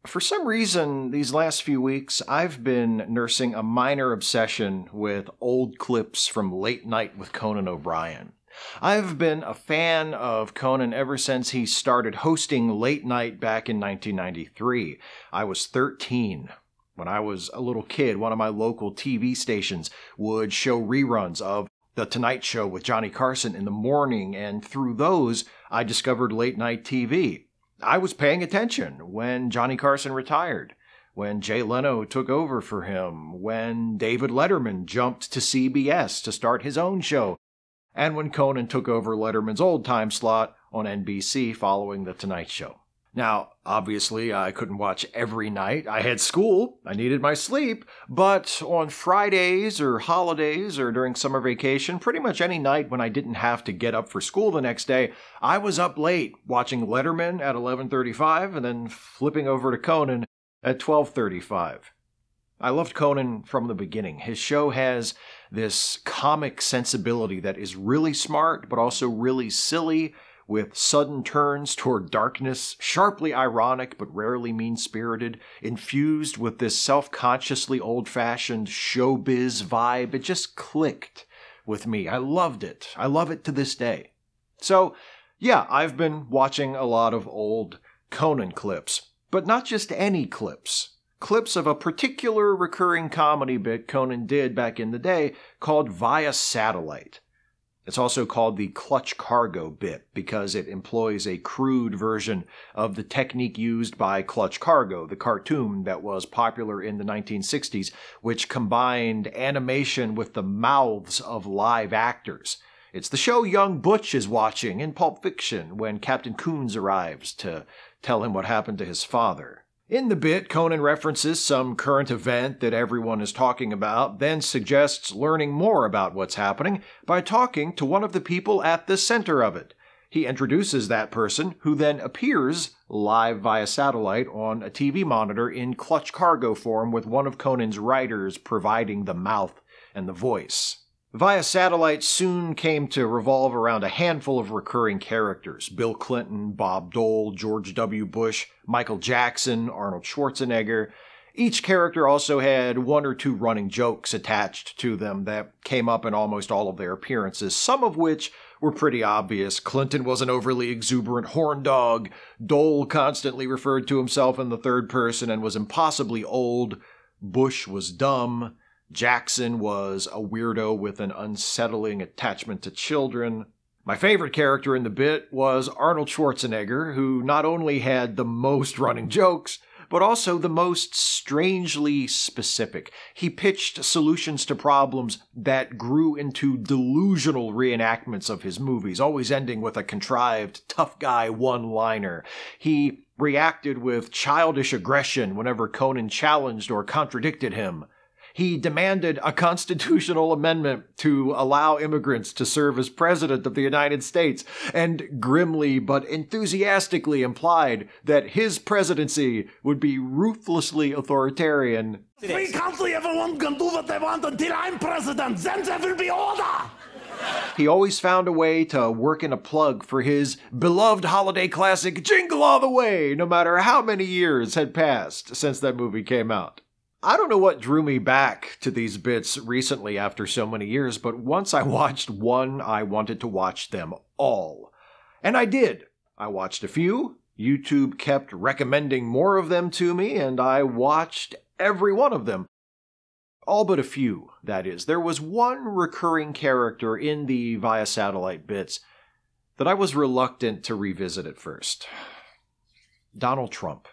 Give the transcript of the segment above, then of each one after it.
For some reason, these last few weeks, I've been nursing a minor obsession with old clips from Late Night with Conan O'Brien. I've been a fan of Conan ever since he started hosting Late Night back in 1993. I was 13. When I was a little kid, one of my local TV stations would show reruns of The Tonight Show with Johnny Carson in the morning, and through those, I discovered late night TV. I was paying attention when Johnny Carson retired, when Jay Leno took over for him, when David Letterman jumped to CBS to start his own show, and when Conan took over Letterman's old time slot on NBC following The Tonight Show. Now, obviously, I couldn't watch every night. I had school, I needed my sleep, but on Fridays or holidays or during summer vacation, pretty much any night when I didn't have to get up for school the next day, I was up late watching Letterman at 11:35 and then flipping over to Conan at 12:35. I loved Conan from the beginning. His show has this comic sensibility that is really smart, but also really silly, with sudden turns toward darkness, sharply ironic but rarely mean-spirited, infused with this self-consciously old-fashioned showbiz vibe. It just clicked with me. I loved it. I love it to this day. So, yeah, I've been watching a lot of old Conan clips, but not just any clips. Clips of a particular recurring comedy bit Conan did back in the day called Via Satellite. It's also called the clutch cargo bit because it employs a crude version of the technique used by Clutch Cargo, the cartoon that was popular in the 1960s, which combined animation with the mouths of live actors. It's the show young Butch is watching in Pulp Fiction when Captain Coons arrives to tell him what happened to his father. In the bit, Conan references some current event that everyone is talking about, then suggests learning more about what's happening by talking to one of the people at the center of it. He introduces that person, who then appears live via satellite on a TV monitor in clutch cargo form with one of Conan's writers providing the mouth and the voice. Via Satellite soon came to revolve around a handful of recurring characters: Bill Clinton, Bob Dole, George W. Bush, Michael Jackson, Arnold Schwarzenegger. Each character also had one or two running jokes attached to them that came up in almost all of their appearances, some of which were pretty obvious. Clinton was an overly exuberant horn dog. Dole constantly referred to himself in the third person and was impossibly old. Bush was dumb. Jackson was a weirdo with an unsettling attachment to children. My favorite character in the bit was Arnold Schwarzenegger, who not only had the most running jokes, but also the most strangely specific. He pitched solutions to problems that grew into delusional reenactments of his movies, always ending with a contrived tough guy one-liner. He reacted with childish aggression whenever Conan challenged or contradicted him. He demanded a constitutional amendment to allow immigrants to serve as president of the United States, and grimly but enthusiastically implied that his presidency would be ruthlessly authoritarian. Free country, everyone can do what they want until I'm president, then there will be order! He always found a way to work in a plug for his beloved holiday classic Jingle All the Way, no matter how many years had passed since that movie came out. I don't know what drew me back to these bits recently after so many years, but once I watched one, I wanted to watch them all. And I did. I watched a few. YouTube kept recommending more of them to me, and I watched every one of them. All but a few, that is. There was one recurring character in the Via Satellite bits that I was reluctant to revisit at first. Donald Trump.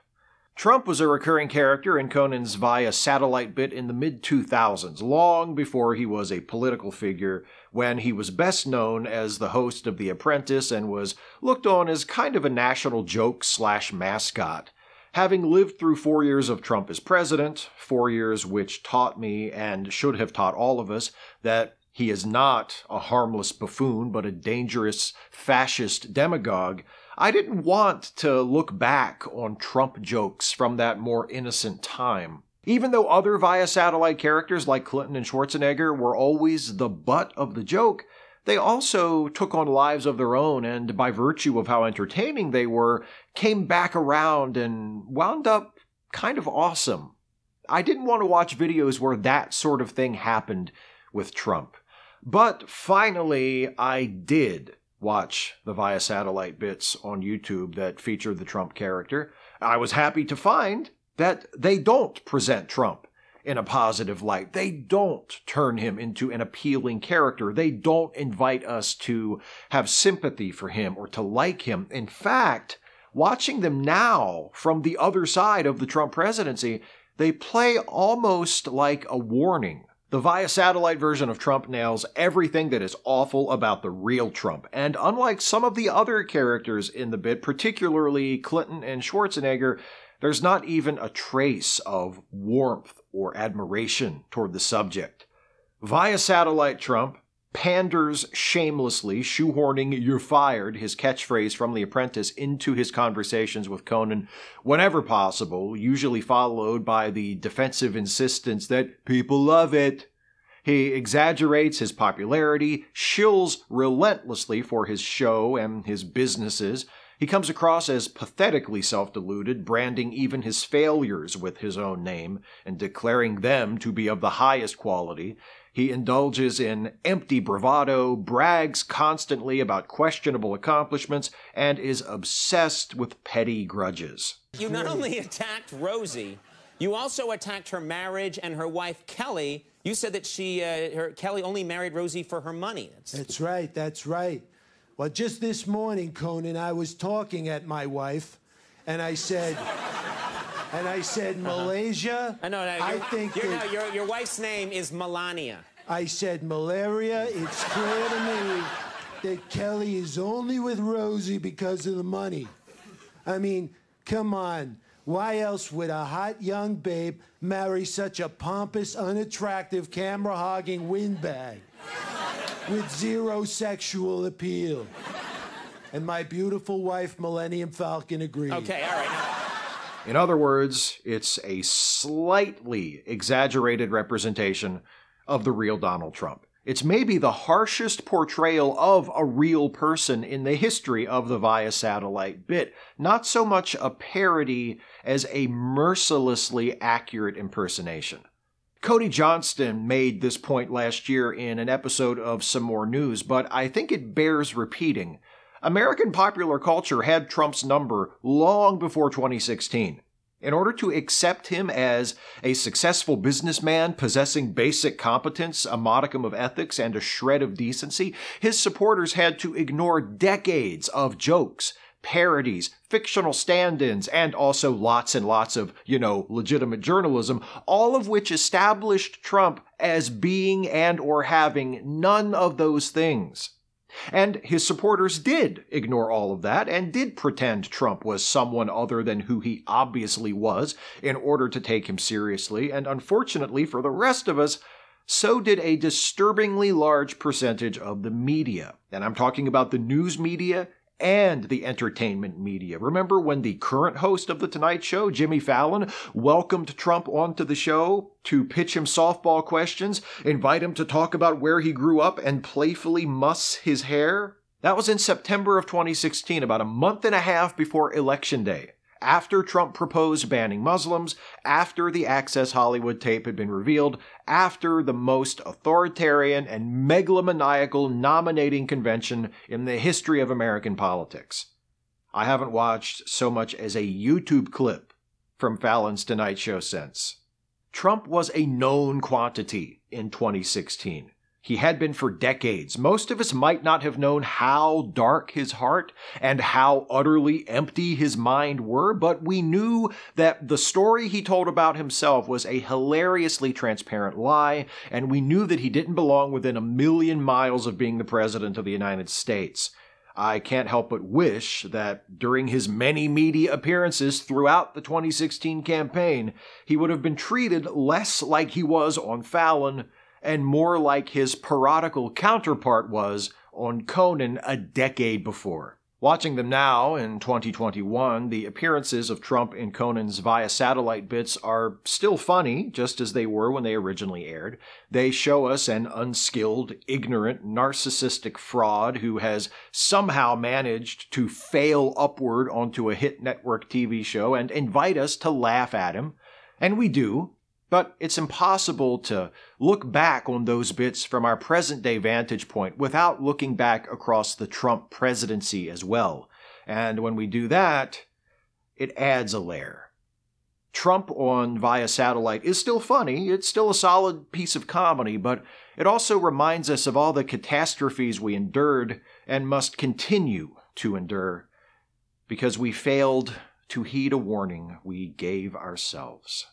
Trump was a recurring character in Conan's Via Satellite bit in the mid-2000s, long before he was a political figure, when he was best known as the host of The Apprentice and was looked on as kind of a national joke/mascot. Having lived through 4 years of Trump as president, 4 years which taught me, and should have taught all of us, that he is not a harmless buffoon, but a dangerous fascist demagogue, I didn't want to look back on Trump jokes from that more innocent time. Even though other Via Satellite characters like Clinton and Schwarzenegger were always the butt of the joke, they also took on lives of their own, and by virtue of how entertaining they were, came back around and wound up kind of awesome. I didn't want to watch videos where that sort of thing happened with Trump. But finally, I did watch the Via Satellite bits on YouTube that featured the Trump character. I was happy to find that they don't present Trump in a positive light. They don't turn him into an appealing character. They don't invite us to have sympathy for him or to like him. In fact, watching them now from the other side of the Trump presidency, they play almost like a warning. The Via Satellite version of Trump nails everything that is awful about the real Trump. And unlike some of the other characters in the bit, particularly Clinton and Schwarzenegger, there's not even a trace of warmth or admiration toward the subject. Via Satellite Trump panders shamelessly, shoehorning "you're fired," his catchphrase from The Apprentice, into his conversations with Conan whenever possible, usually followed by the defensive insistence that people love it. He exaggerates his popularity, shills relentlessly for his show and his businesses. He comes across as pathetically self-deluded, branding even his failures with his own name and declaring them to be of the highest quality. He indulges in empty bravado, brags constantly about questionable accomplishments, and is obsessed with petty grudges. You not only attacked Rosie, you also attacked her marriage and her wife, Kelly. You said that Kelly only married Rosie for her money. That's right, that's right. Well, just this morning, Conan, I was talking at my wife, and I said, Malaysia. I think your wife's name is Melania. I said, malaria. It's clear to me that Kelly is only with Rosie because of the money. I mean, come on. Why else would a hot young babe marry such a pompous, unattractive, camera-hogging windbag with zero sexual appeal? And my beautiful wife, Millennium Falcon, agreed. Okay, all right. In other words, it's a slightly exaggerated representation of the real Donald Trump. It's maybe the harshest portrayal of a real person in the history of the Via Satellite bit. Not so much a parody as a mercilessly accurate impersonation. Cody Johnston made this point last year in an episode of Some More News, but I think it bears repeating. American popular culture had Trump's number long before 2016. In order to accept him as a successful businessman possessing basic competence, a modicum of ethics, and a shred of decency, his supporters had to ignore decades of jokes, parodies, fictional stand-ins, and also lots and lots of, legitimate journalism, all of which established Trump as being and or having none of those things. And his supporters did ignore all of that and did pretend Trump was someone other than who he obviously was in order to take him seriously, and unfortunately for the rest of us, so did a disturbingly large percentage of the media. And I'm talking about the news media and the entertainment media. Remember when the current host of The Tonight Show, Jimmy Fallon, welcomed Trump onto the show to pitch him softball questions, invite him to talk about where he grew up, and playfully muss his hair? That was in September of 2016, about a month and a half before Election Day. After Trump proposed banning Muslims, after the Access Hollywood tape had been revealed, after the most authoritarian and megalomaniacal nominating convention in the history of American politics. I haven't watched so much as a YouTube clip from Fallon's Tonight Show since. Trump was a known quantity in 2016. He had been for decades. Most of us might not have known how dark his heart and how utterly empty his mind were, but we knew that the story he told about himself was a hilariously transparent lie, and we knew that he didn't belong within a million miles of being the president of the United States. I can't help but wish that during his many media appearances throughout the 2016 campaign, he would have been treated less like he was on Fallon and more like his parodical counterpart was on Conan a decade before. Watching them now, in 2021, the appearances of Trump in Conan's Via Satellite bits are still funny, just as they were when they originally aired. They show us an unskilled, ignorant, narcissistic fraud who has somehow managed to fail upward onto a hit network TV show and invite us to laugh at him. And we do. But it's impossible to look back on those bits from our present-day vantage point without looking back across the Trump presidency as well. And when we do that, it adds a layer. Trump on Via Satellite is still funny, it's still a solid piece of comedy, but it also reminds us of all the catastrophes we endured and must continue to endure because we failed to heed a warning we gave ourselves.